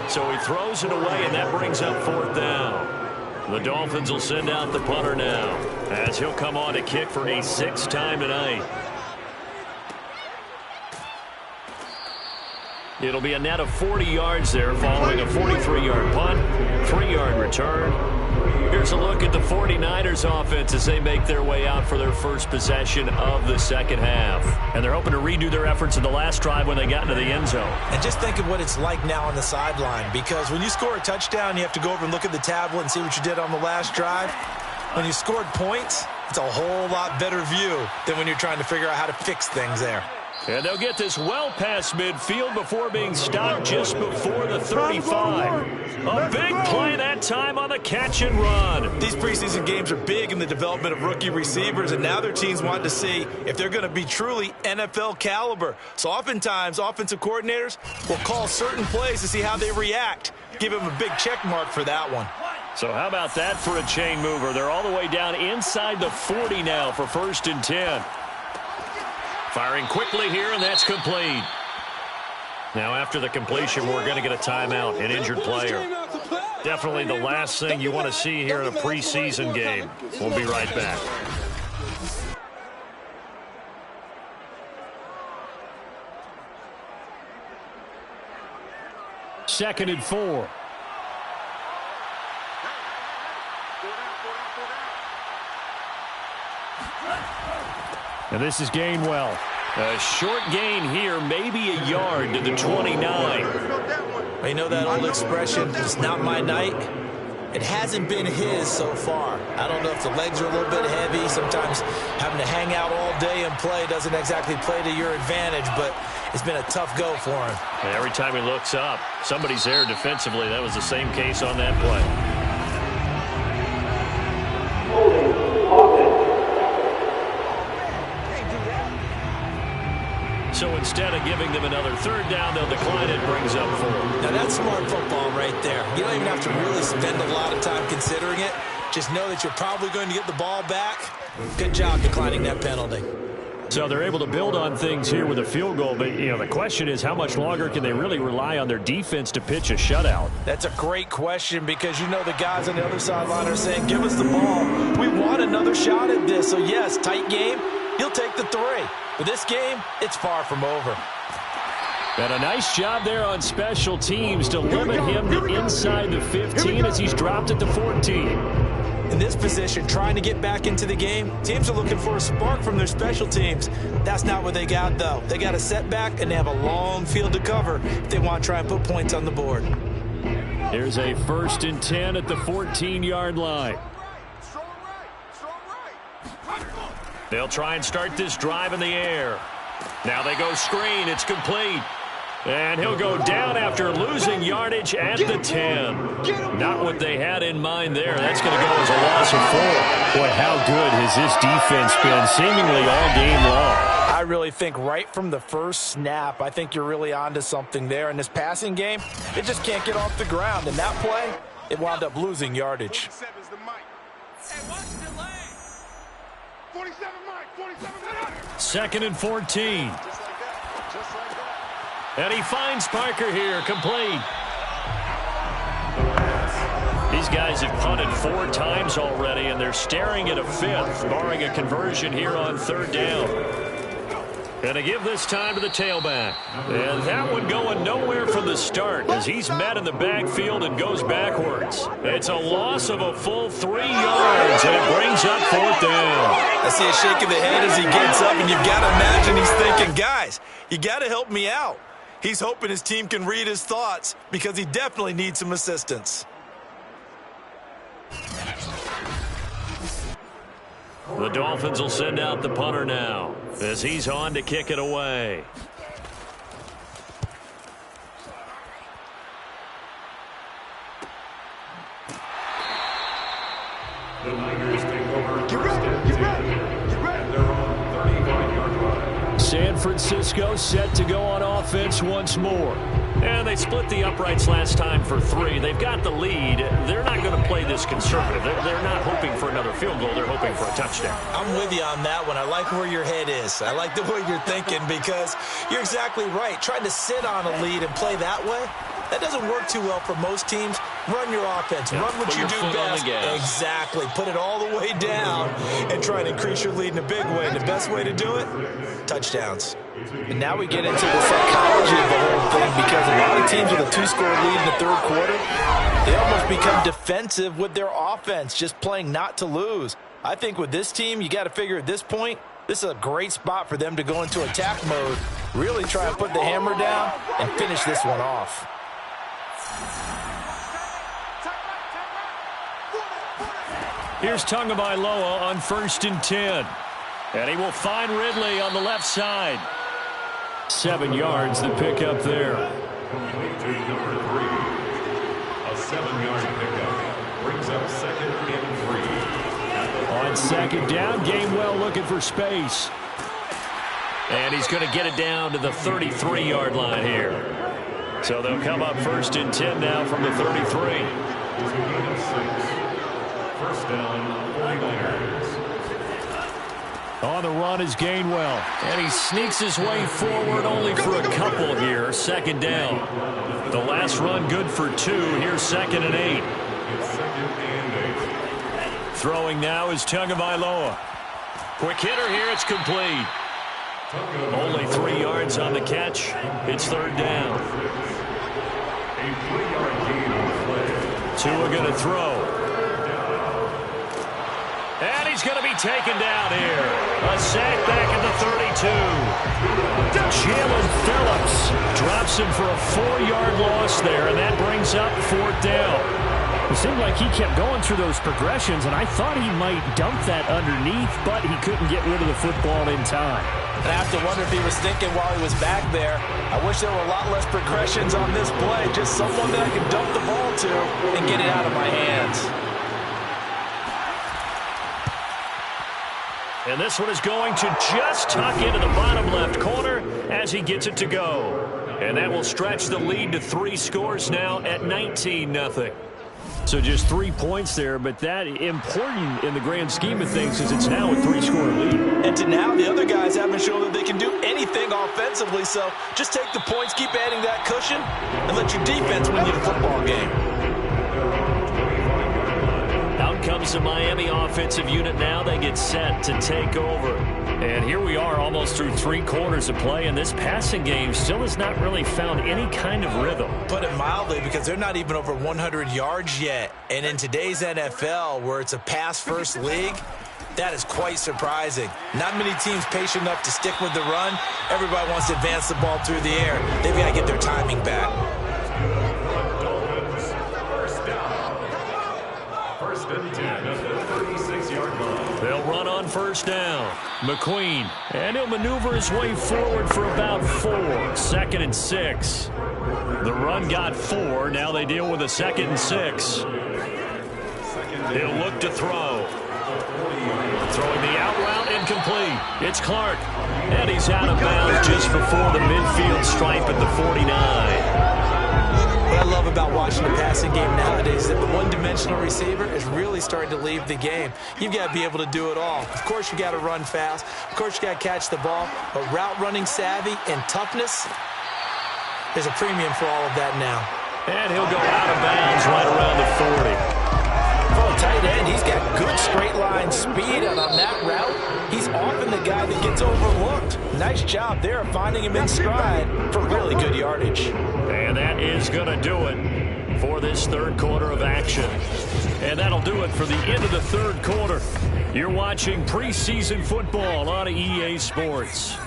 So he throws it away, and that brings up 4th down. The Dolphins will send out the punter now as he'll come on to kick for a 6th time tonight. It'll be a net of 40 yards there following a 43-yard punt, 3-yard return. Here's a look at the 49ers offense as they make their way out for their first possession of the second half. And they're hoping to redo their efforts in the last drive when they got into the end zone. And just think of what it's like now on the sideline, because when you score a touchdown, you have to go over and look at the tablet and see what you did on the last drive. When you scored points, it's a whole lot better view than when you're trying to figure out how to fix things there. And they'll get this well past midfield before being stopped just before the 35. A big play that time on the catch and run. These preseason games are big in the development of rookie receivers, and now their teams want to see if they're going to be truly NFL caliber. So oftentimes, offensive coordinators will call certain plays to see how they react. Give them a big check mark for that one. So how about that for a chain mover? They're all the way down inside the 40 now for 1st and 10. Firing quickly here, and that's complete. Now, after the completion, we're going to get a timeout, an injured player. Definitely the last thing you want to see here in a preseason game. We'll be right back. Second and 4. And this is Gainwell. A short gain here, maybe a yard to the 29. You know that old expression, it's not my night. It hasn't been his so far. I don't know if the legs are a little bit heavy. Sometimes having to hang out all day and play doesn't exactly play to your advantage, but it's been a tough go for him. And every time he looks up, somebody's there defensively. That was the same case on that play. So instead of giving them another third down, they'll decline it, brings up 4. Now that's smart football right there. You don't even have to really spend a lot of time considering it. Just know that you're probably going to get the ball back. Good job declining that penalty. So they're able to build on things here with a field goal, but the question is how much longer can they really rely on their defense to pitch a shutout? That's a great question because the guys on the other sideline are saying, give us the ball. We want another shot at this. So yes, tight game. He'll take the 3. But this game, it's far from over. And a nice job there on special teams to limit him to inside the 15 as he's dropped at the 14. In this position, trying to get back into the game, teams are looking for a spark from their special teams. That's not what they got, though. They got a setback, and they have a long field to cover if they want to try and put points on the board. Here's a 1st and 10 at the 14-yard line. They'll try and start this drive in the air. Now they go screen. It's complete. And he'll go down after losing yardage at the 10. Not what they had in mind there. That's going to go as a loss of 4. Boy, how good has this defense been seemingly all game long? I really think right from the first snap, I think you're really onto something there. In this passing game, it just can't get off the ground. In that play, it wound up losing yardage. 2nd and 14. And he finds Parker here, complete. These guys have punted 4 times already, and they're staring at a 5th, barring a conversion here on 3rd down. And to give this time to the tailback. And that one going nowhere from the start as he's met in the backfield and goes backwards. It's a loss of a full 3 yards, and it brings up 4th down. I see a shake of the head as he gets up, and you've got to imagine he's thinking, guys, you got to help me out. He's hoping his team can read his thoughts because he definitely needs some assistance. The Dolphins will send out the punter now as he's on to kick it away. The Niners take over. Get ready. And they're on 35-yard line. San Francisco set to go on offense once more. And they split the uprights last time for 3. They've got the lead. They're not going to play this conservative. They're not hoping for another field goal. They're hoping for a touchdown. I'm with you on that one. I like where your head is. I like the way you're thinking because you're exactly right. Trying to sit on a lead and play that way, that doesn't work too well for most teams. Run your offense. Run what you do best. Exactly. Put it all the way down and try and increase your lead in a big way. And the best way to do it, touchdowns. And now we get into the psychology of the whole thing because a lot of teams with a 2-score lead in the 3rd quarter, they almost become defensive with their offense, just playing not to lose. I think with this team, you got to figure at this point, this is a great spot for them to go into attack mode, really try and put the hammer down and finish this one off. Here's Tagovailoa on 1st and 10. And he will find Ridley on the left side. 7 yards, the pickup there. Complete to number 3. A 7-yard pickup brings up 2nd and 3. On 2nd down, Gainwell looking for space. And he's going to get it down to the 33-yard line here. So they'll come up 1st and 10 now from the 33. It's a gain of 6. 1st down, 49ers. On the run is Gainwell. And he sneaks his way forward only for a couple here. 2nd down. The last run good for 2. Here's 2nd and 8. It's 2nd and 8. Throwing now is Tagovailoa. Quick hitter here. It's complete. Only 3 yards on the catch. It's 3rd down. A 3-yard gain on the play. Tua going to throw. And he's going to be taken down here. A sack back at the 32. Jalen Phillips drops him for a 4-yard loss there, and that brings up 4th down. It seemed like he kept going through those progressions, and I thought he might dump that underneath, but he couldn't get rid of the football in time. And I have to wonder if he was thinking while he was back there, I wish there were a lot less progressions on this play, just someone that I could dump the ball to and get it out of my hands. And this one is going to just tuck into the bottom left corner as he gets it to go. And that will stretch the lead to 3 scores now at 19-0. So just 3 points there, but that important in the grand scheme of things is it's now a 3-score lead. And to now, the other guys haven't shown that they can do anything offensively, so just take the points, keep adding that cushion, and let your defense win you the football game. Out comes the Miami offensive unit now. They get set to take over. And here we are almost through 3 quarters of play, and this passing game still has not really found any kind of rhythm. Put it mildly, because they're not even over 100 yards yet. And in today's NFL, where it's a pass-first league, that is quite surprising. Not many teams patient enough to stick with the run. Everybody wants to advance the ball through the air. They've got to get their timing back. First and 10 at the 36-yard line. They'll run on first down. McQueen, and he'll maneuver his way forward for about 4. 2nd and 6. The run got 4. Now they deal with a 2nd and 6. He'll look to throw. Throwing the out route incomplete. It's Clark. And he's out of bounds just before the midfield stripe at the 49. What I love about watching the passing game nowadays is that the one-dimensional receiver is really starting to leave the game. You've got to be able to do it all. Of course, you got to run fast. Of course, you got to catch the ball. But route running savvy and toughness, there's a premium for all of that now. And he'll go out of bounds right around the 40. For a tight end, he's got good straight line speed, and on that route, he's often the guy that gets overlooked. Nice job there of finding him in stride for really good yardage. And that is going to do it for this 3rd quarter of action. And that'll do it for the end of the 3rd quarter. You're watching preseason football on EA Sports.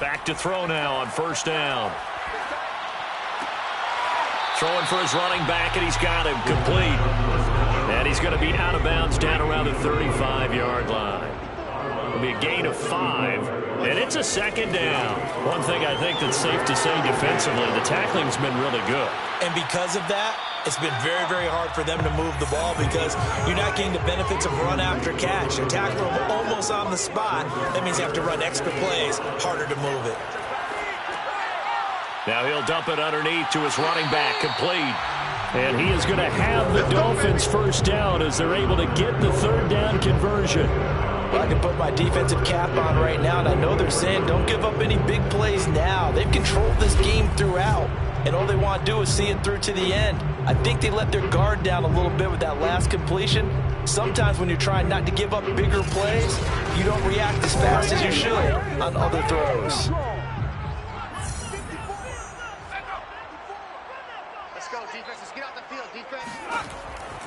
Back to throw now on first down. Throwing for his running back, and he's got him complete. And he's going to be out of bounds down around the 35-yard line. It'll be a gain of 5, and it's a 2nd down. One thing I think that's safe to say defensively, the tackling's been really good. And because of that, it's been very, very hard for them to move the ball because you're not getting the benefits of run after catch. They're tackling them almost on the spot. That means you have to run extra plays, harder to move it. Now he'll dump it underneath to his running back, complete. And he is going to have the Dolphins first down as they're able to get the 3rd down conversion. Well, I can put my defensive cap on right now, and I know they're saying don't give up any big plays now. They've controlled this game throughout, and all they want to do is see it through to the end. I think they let their guard down a little bit with that last completion. Sometimes when you're trying not to give up bigger plays, you don't react as fast as you should on other throws.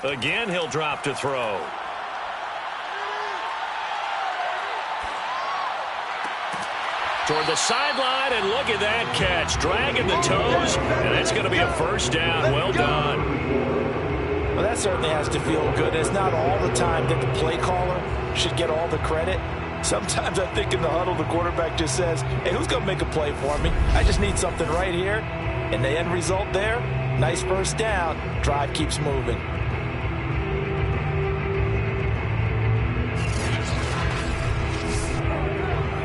Again, he'll drop to throw. Toward the sideline, and look at that catch. Dragging the toes, and that's going to be a first down. Well done. Well, that certainly has to feel good. It's not all the time that the play caller should get all the credit. Sometimes I think in the huddle, the quarterback just says, hey, who's going to make a play for me? I just need something right here. And the end result there, nice first down. Drive keeps moving.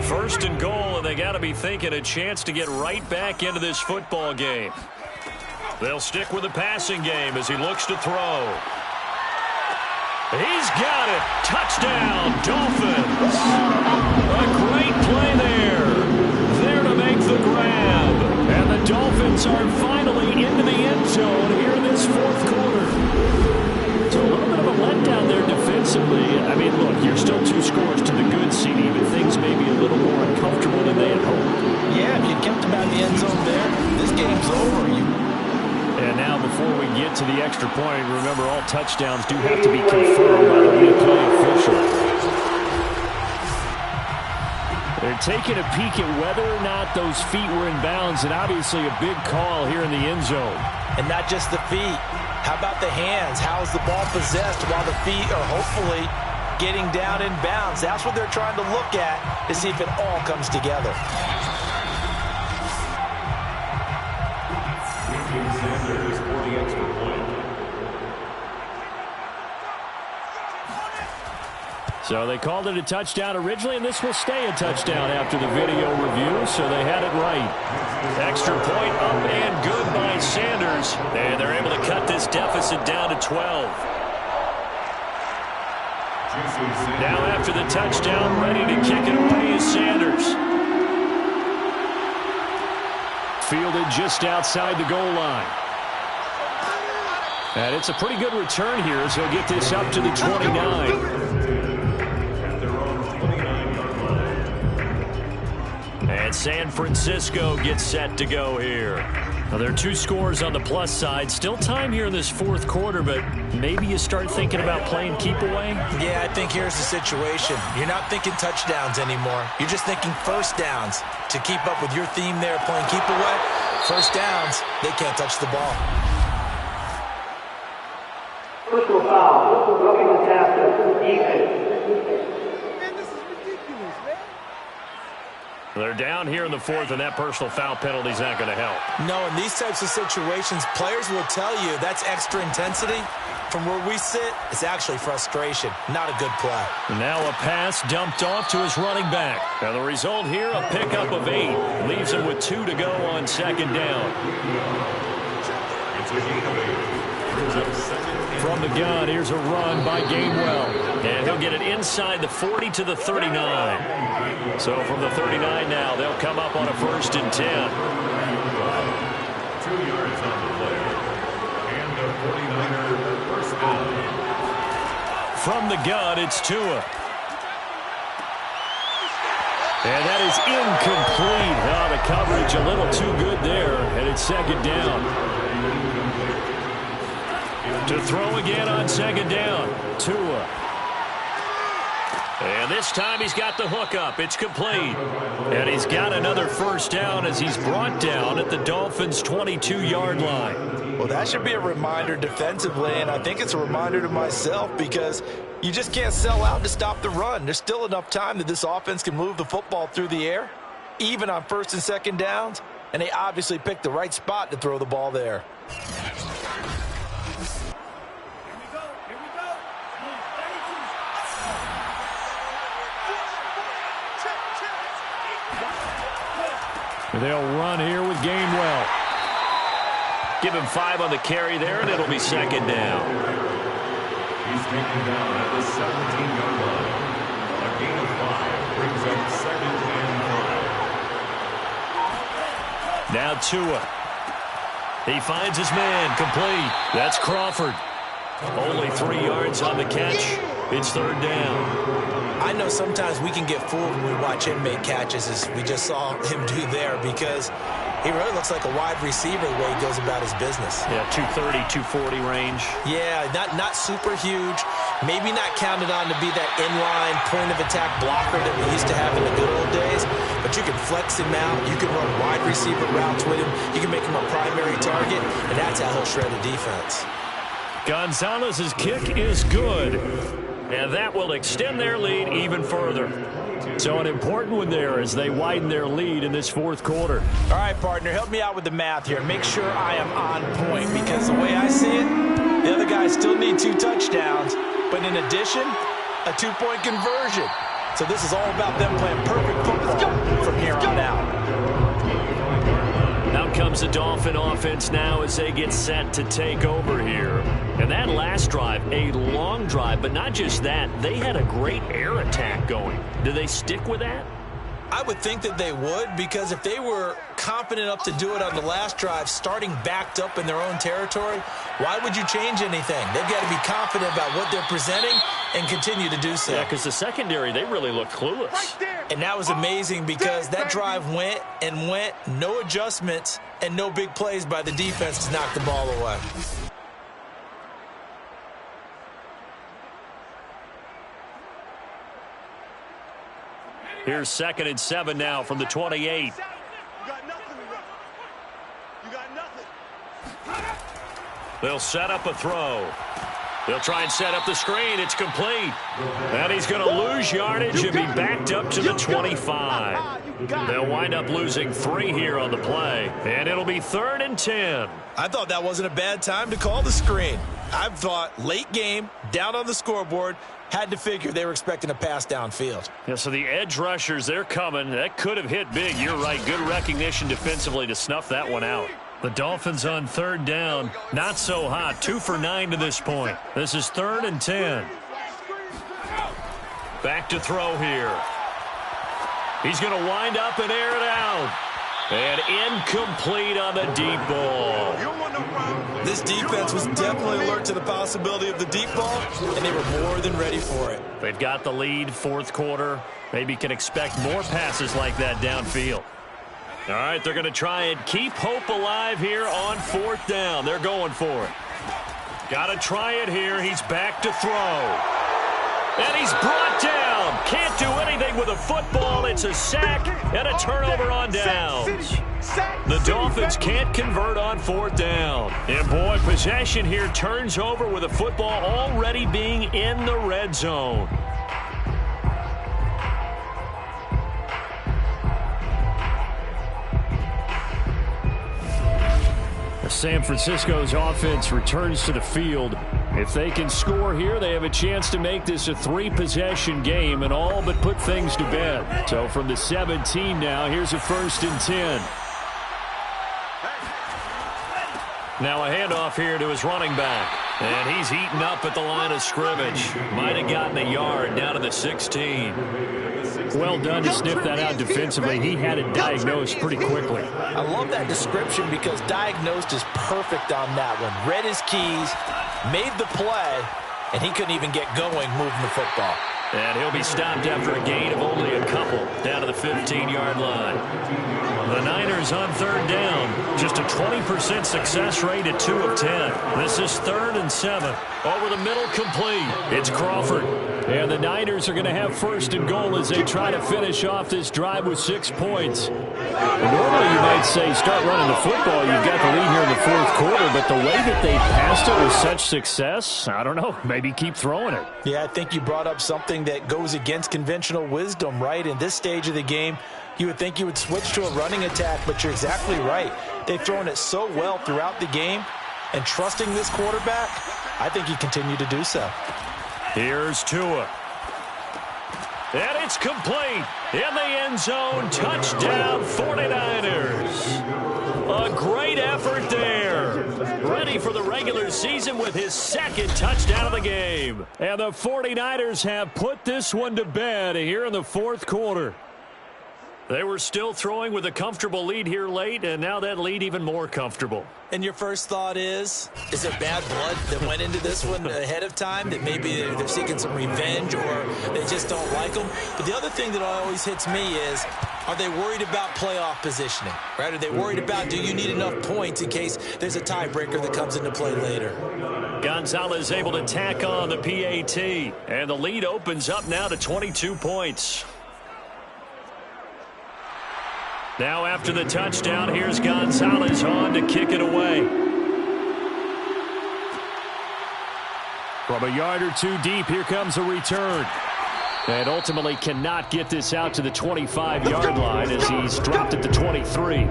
First and goal, and they got to be thinking a chance to get right back into this football game. They'll stick with the passing game as he looks to throw. He's got it. Touchdown, Dolphins. A great play there. There to make the grab. And the Dolphins are finally into the end zone here in this 4th quarter. So a little bit of a letdown there defensively. I mean, look, you're still 2 scores to the good, CD, but things may be a little more uncomfortable than they had hoped. Yeah, if you kept them out of the end zone there, this game's over. And now before we get to the extra point, remember all touchdowns do have to be confirmed by the replay official. They're taking a peek at whether or not those feet were in bounds, and obviously a big call here in the end zone. And not just the feet. How about the hands? How is the ball possessed while the feet are hopefully getting down in bounds? That's what they're trying to look at to see if it all comes together. Sanders for the extra point. So they called it a touchdown originally, and this will stay a touchdown after the video review, so they had it right. Extra point up and good by Sanders, and they're able to cut this deficit down to 12. Now after the touchdown, ready to kick it away is Sanders. Fielded just outside the goal line. And it's a pretty good return here as he'll get this up to the 29. And San Francisco gets set to go here. Now, there are 2 scores on the plus side. Still time here in this fourth quarter, but maybe you start thinking about playing keep away? Yeah, I think here's the situation. You're not thinking touchdowns anymore. You're just thinking first downs. To keep up with your theme there, playing keep away, first downs, they can't touch the ball. Personal foul. Roughing the tackle. Defense. They're down here in the fourth, and that personal foul penalty is not going to help. No, in these types of situations, players will tell you that's extra intensity. From where we sit, it's actually frustration. Not a good play. And now a pass dumped off to his running back. Now the result here, a pickup of 8. Leaves him with 2 to go on second down. It's a gain of 8. Brings up second. From the gun, here's a run by Gainwell. And he'll get it inside the 40 to the 39. So from the 39 now, they'll come up on a 1st and 10. 2 yards on the play. And the 49er first down. From the gun, it's Tua. And that is incomplete. Oh, the coverage a little too good there. And it's second down. To throw again on second down. Tua. And this time he's got the hook up. It's complete. And he's got another first down as he's brought down at the Dolphins' 22-yard line. Well, that should be a reminder defensively, and I think it's a reminder to myself because you just can't sell out to stop the run. There's still enough time that this offense can move the football through the air, even on 1st and 2nd downs, and they obviously picked the right spot to throw the ball there. They'll run here with Gainwell. Give him 5 on the carry there, and it'll be second down. He's taken down at the 17-yard line. A gain of 5 brings up second and 5. Now Tua. He finds his man, complete. That's Crawford. Only 3 yards on the catch. It's 3rd down. I know sometimes we can get fooled when we watch him make catches, as we just saw him do there, because he really looks like a wide receiver the way he goes about his business. Yeah, 230, 240 range. Yeah, not super huge. Maybe not counted on to be that inline point-of-attack blocker that we used to have in the good old days, but you can flex him out. You can run wide receiver routes with him. You can make him a primary target, and that's how he'll shred a defense. Gonzalez's kick is good. And that will extend their lead even further. So an important one there as they widen their lead in this fourth quarter. All right, partner, help me out with the math here. Make sure I am on point, because the way I see it, the other guys still need 2 touchdowns, but in addition, a 2-point conversion. So this is all about them playing perfect football from here on out. Out comes the Dolphin offense now as they get set to take over here. And that last drive, a long drive, but not just that. They had a great air attack going. Do they stick with that? I would think that they would, because if they were confident enough to do it on the last drive, starting backed up in their own territory, why would you change anything? They've got to be confident about what they're presenting and continue to do so. Yeah, because the secondary, they really looked clueless. And that was amazing, because that drive went and went, no adjustments and no big plays by the defense to knock the ball away. Here's 2nd and 7 now from the 28. They'll set up a throw. They'll try and set up the screen. It's complete. And he's going to lose yardage and be backed up to the 25. They'll wind up losing 3 here on the play. And it'll be 3rd and 10. I thought that wasn't a bad time to call the screen. I thought late game, down on the scoreboard, had to figure they were expecting a pass downfield. Yeah, so the edge rushers, they're coming. That could have hit big. You're right. Good recognition defensively to snuff that one out. The Dolphins on 3rd down. Not so hot. 2 for 9 to this point. This is 3rd and 10. Back to throw here. He's going to wind up and air it out. And incomplete on the deep ball. This defense was definitely alert to the possibility of the deep ball, and they were more than ready for it. They've got the lead, 4th quarter. Maybe can expect more passes like that downfield. All right, they're going to try and keep hope alive here on 4th down. They're going for it. Got to try it here. He's back to throw. And he's brought down. Can't do anything with a football. It's a sack and a turnover on downs. The Dolphins can't convert on 4th down. And, boy, possession here turns over with a football already being in the red zone. San Francisco's offense returns to the field. If they can score here, they have a chance to make this a 3-possession game and all but put things to bed. So from the 17 now, here's a 1st and 10. Now a handoff here to his running back. And he's eaten up at the line of scrimmage. Might have gotten a yard down to the 16. Well done to sniff that out defensively. He had it diagnosed pretty quickly. I love that description because diagnosed is perfect on that one. Read his keys, made the play, and he couldn't even get going moving the football. And he'll be stopped after a gain of only a couple down to the 15-yard line. The Niners on 3rd down. Just a 20% success rate at 2 of 10. This is 3rd and 7. Over the middle, complete. It's Crawford. And the Niners are going to have 1st and goal as they try to finish off this drive with 6 points. Normally you might say start running the football. You've got the lead here in the 4th quarter, but the way that they passed it with such success, I don't know, maybe keep throwing it. Yeah, I think you brought up something that goes against conventional wisdom, right? In this stage of the game, you would think you would switch to a running attack, but you're exactly right. They've thrown it so well throughout the game, and trusting this quarterback, I think he continued to do so. Here's Tua. And it's complete. In the end zone, touchdown 49ers. A great effort there. Ready for the regular season with his 2nd touchdown of the game. And the 49ers have put this one to bed here in the 4th quarter. They were still throwing with a comfortable lead here late, and now that lead even more comfortable. And your first thought is there bad blood that went into this one ahead of time, that maybe they're seeking some revenge or they just don't like them? But the other thing that always hits me is, are they worried about playoff positioning? Right? Are they worried about, do you need enough points in case there's a tiebreaker that comes into play later? Gonzalez able to tack on the PAT, and the lead opens up now to 22 points. Now after the touchdown, here's Gonzalez on to kick it away. From a yard or 2 deep, here comes a return. And ultimately cannot get this out to the 25-yard line as he's dropped at the 23.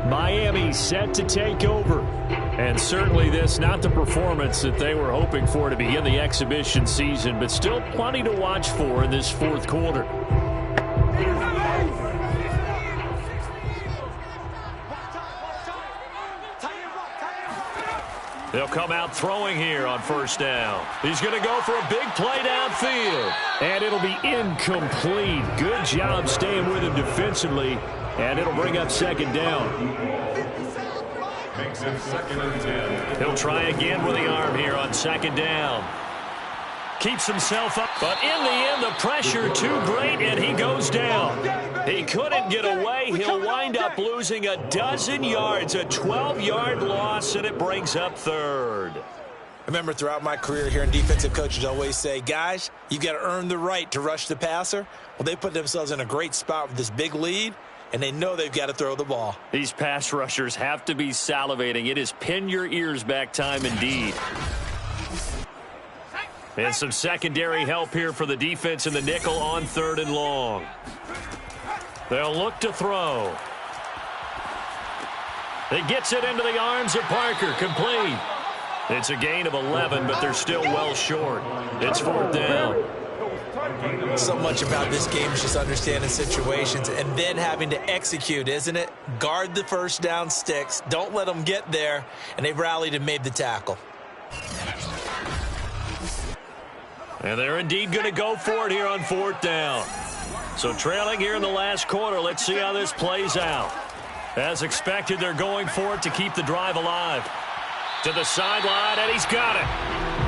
Miami set to take over. And certainly this, not the performance that they were hoping for to begin the exhibition season, but still plenty to watch for in this 4th quarter. They'll come out throwing here on 1st down. He's going to go for a big play downfield. And it'll be incomplete. Good job staying with him defensively. And it'll bring up 2nd down. Makes it 2nd and 10. He'll try again with the arm here on 2nd down. Keeps himself up, but in the end, the pressure too great, and he goes down. He couldn't get away. He'll wind up losing a dozen yards, a 12-yard loss, and it brings up 3rd. Remember, throughout my career here in defensive coaches always say, guys, you got to earn the right to rush the passer. Well, they put themselves in a great spot with this big lead, and they know they've got to throw the ball. These pass rushers have to be salivating. It is pin your ears back time indeed. And some secondary help here for the defense in the nickel on 3rd and long. They'll look to throw. He gets it into the arms of Parker, complete. It's a gain of 11, but they're still well short. It's 4th down. So much about this game is just understanding situations and then having to execute, isn't it? Guard the first down sticks. Don't let them get there. And they rallied and made the tackle. And they're indeed going to go for it here on 4th down. So trailing here in the last quarter, let's see how this plays out. As expected, they're going for it to keep the drive alive. To the sideline, and he's got it.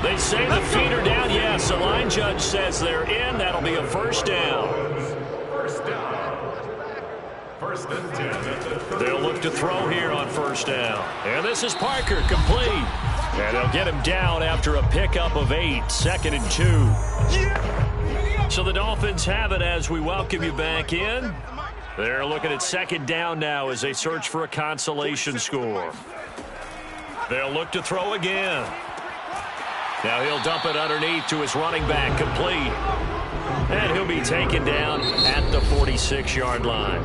They say the feet are down. Yes, the line judge says they're in. That'll be a first down. First and 10. They'll look to throw here on 1st down. And this is Parker, complete. And they'll get him down after a pickup of 8, 2nd and 2. So the Dolphins have it as we welcome you back in. They're looking at 2nd down now as they search for a consolation score. They'll look to throw again. Now he'll dump it underneath to his running back, complete. And he'll be taken down at the 46-yard line.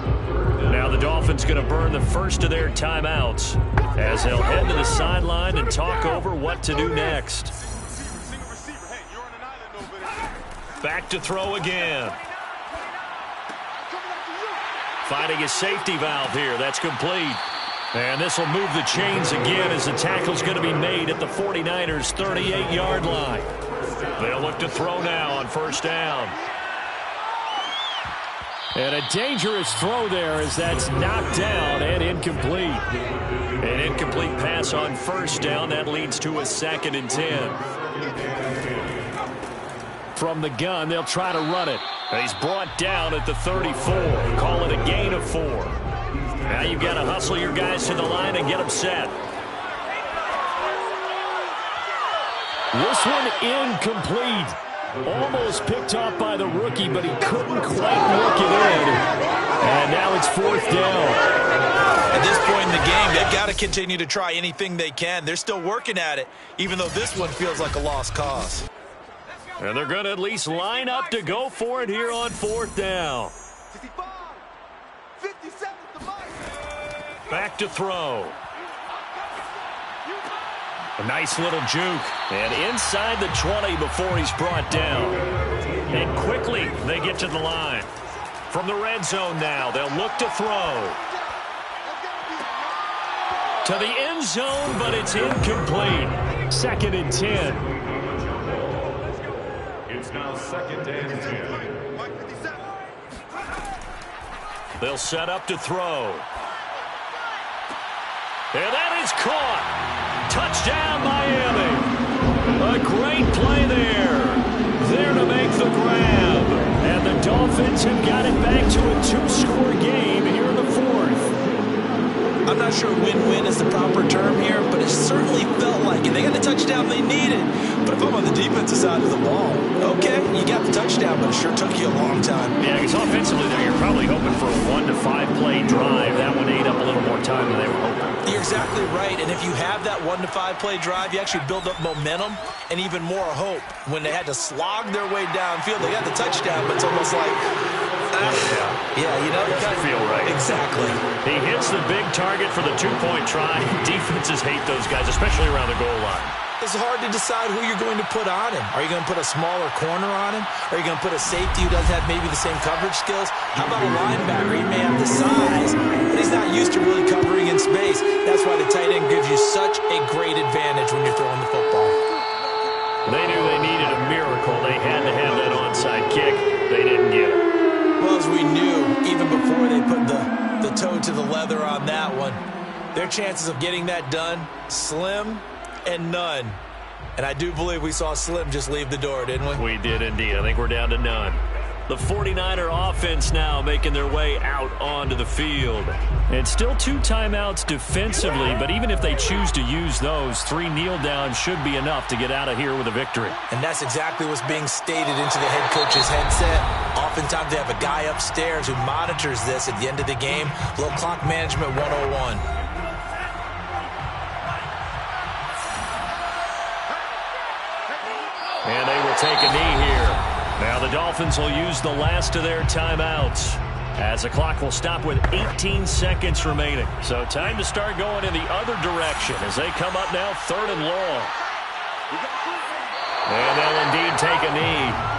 Now the Dolphins going to burn the first of their timeouts as they'll head to the sideline and talk over what to do next. Back to throw again. Finding his safety valve here. That's complete. And this will move the chains again as the tackle's going to be made at the 49ers' 38-yard line. They'll look to throw now on 1st down. And a dangerous throw there as that's knocked down and incomplete. An incomplete pass on 1st down. That leads to a 2nd and 10. From the gun, they'll try to run it. He's brought down at the 34. Call it a gain of 4. Now you've got to hustle your guys to the line and get them set. This one incomplete. Almost picked off by the rookie, but he couldn't quite work it in. And now it's 4th down. At this point in the game, they've got to continue to try anything they can. They're still working at it, even though this one feels like a lost cause. And they're going to at least line up to go for it here on 4th down. Back to throw. A nice little juke. And inside the 20 before he's brought down. And quickly they get to the line. From the red zone now, they'll look to throw. To the end zone, but it's incomplete. 2nd and 10. It's now 2nd and 10. They'll set up to throw. And that is caught. Touchdown, Miami. A great play there. There to make the grab. And the Dolphins have got it back to a 2-score game here in the 4th. I'm not sure win-win is the proper term here, but it certainly felt like it. They got the touchdown they needed. But if I'm on the defensive side of the ball, okay, you got the touchdown, but it sure took you a long time. Yeah, because offensively there, you're probably hoping for a 1 to 5 play drive. That one ate up a little more time than they were hoping. You're exactly right, and if you have that 1 to 5 play drive, you actually build up momentum and even more hope. When they had to slog their way downfield, they got the touchdown, but it's almost like, yeah, you know, doesn't feel right. Exactly. He hits the big target for the 2-point try. Defenses hate those guys, especially around the goal line. It's hard to decide who you're going to put on him. Are you going to put a smaller corner on him? Are you going to put a safety who doesn't have maybe the same coverage skills? How about a linebacker? He may have the size, but he's not used to really covering in space. That's why the tight end gives you such a great advantage when you're throwing the football. They knew they needed a miracle. They had to have that onside kick. They didn't get it. Well, as we knew, even before they put the toe to the leather on that one, their chances of getting that done, slim and none. And I do believe we saw Slim just leave the door, didn't we? We did indeed. I think we're down to none. The 49er offense now making their way out onto the field. And still 2 timeouts defensively, but even if they choose to use those, 3 kneel downs should be enough to get out of here with a victory. And that's exactly what's being stated into the head coach's headset. Oftentimes they have a guy upstairs who monitors this at the end of the game. A little clock management 101. And they will take a knee here. Now the Dolphins will use the last of their timeouts as the clock will stop with 18 seconds remaining. So time to start going in the other direction as they come up now 3rd and long. And they'll indeed take a knee.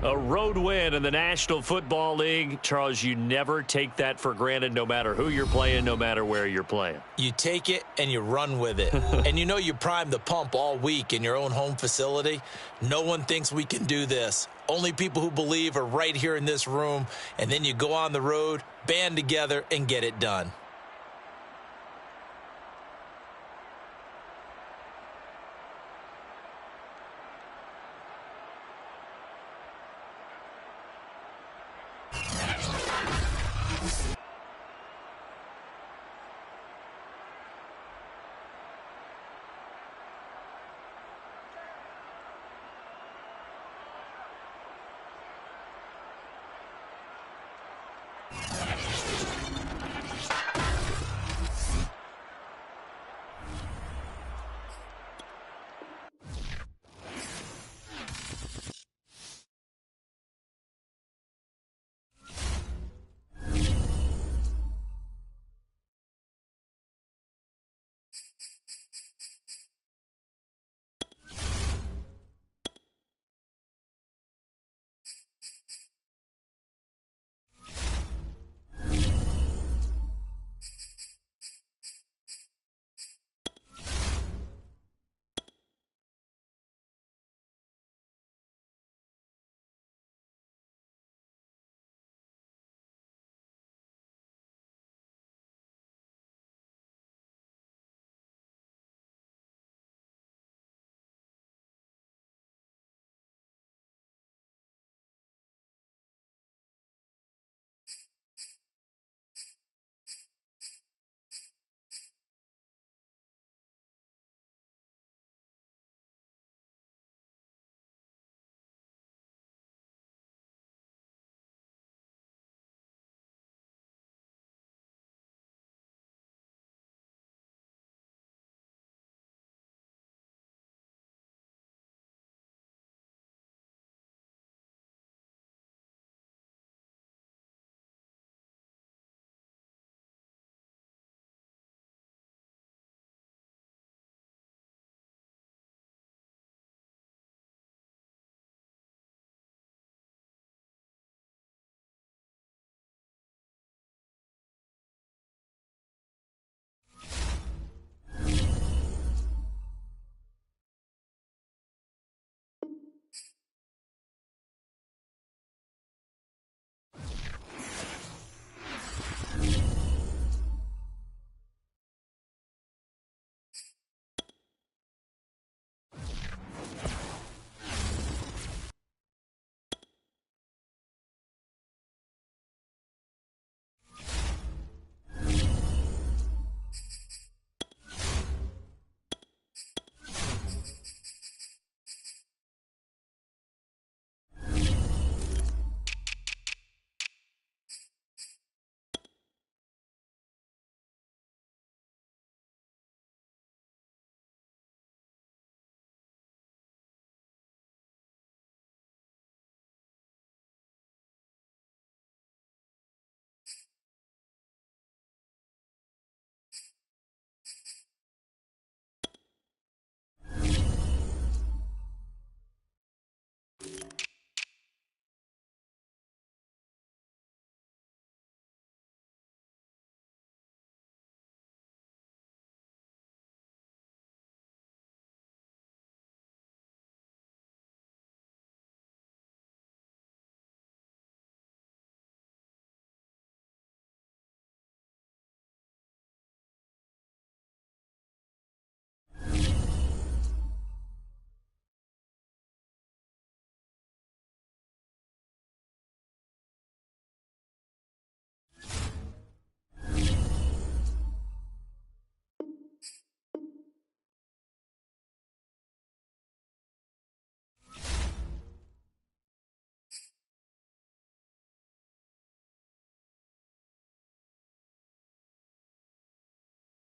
A road win in the National Football League. Charles, you never take that for granted no matter who you're playing, no matter where you're playing. You take it and you run with it. And you know you primed the pump all week in your own home facility. No one thinks we can do this. Only people who believe are right here in this room. And then you go on the road, band together, and get it done.